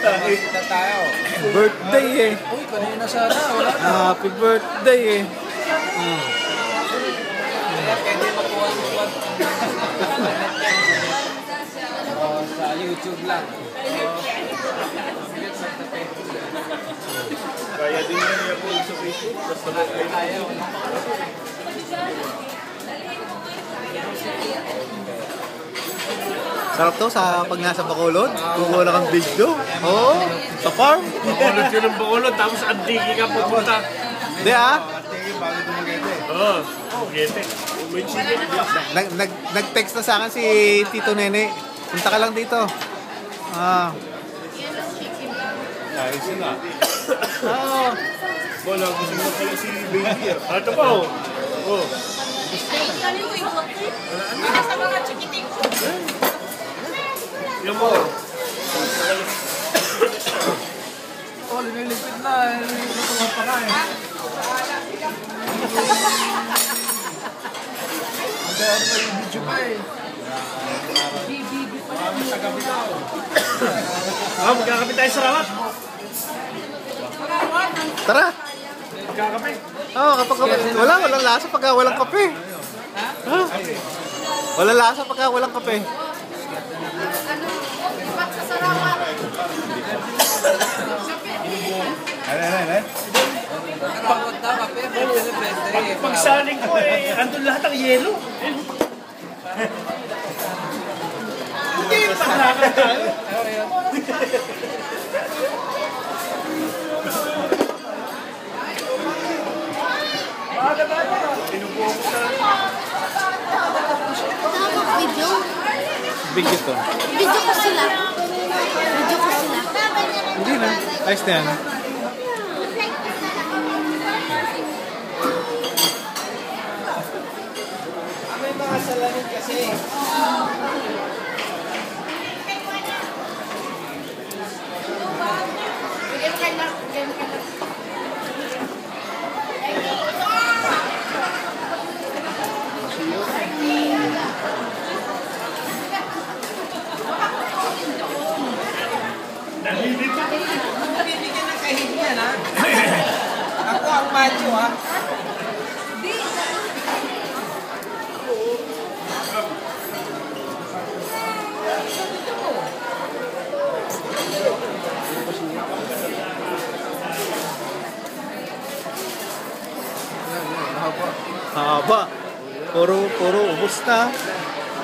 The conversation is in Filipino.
Kita tayo. Birthday eh. Uy, kanina sana. Wala na. Happy birthday eh. Kaya pwede makuha ng quad. Sa YouTube lang. Kaya din yan i-upload sa Facebook. Basta Tayo. Sarap to sa pag nasa Bacolod. Kukuha kang video. Oo. Sa farm. Bacolod yun ang Bacolod, tapos Antique ka pupunta. Hindi ah. Oo. Gete. May chicken. Nag-text na sa akin si Tito Nene. Punta ka lang dito. Ayos na. Oo. Wala, gusto mo pala si Baby. Ito pa oh. Oh. Yan mo. Oh, linilipid na. Natuwa pa ka eh. Kaya ano yung video pa eh. Magkakapit tayo sa rawat. Tara. Magkakapit. Oo, walang lasa pagka walang kape. Ha? Walang lasa pagka walang kape. Nakakot na kape. Pagsaling ko eh, andun lahat ang yelo. Hindi, paglakan tayo. Video? Video to. Video ko sila. Video ko sila. Hindi na. Ayos na yan. May mga salamin kasi. Bibigyan ng kahihiyan ha. Ako ang macho ha. Haba. Puro ubos na.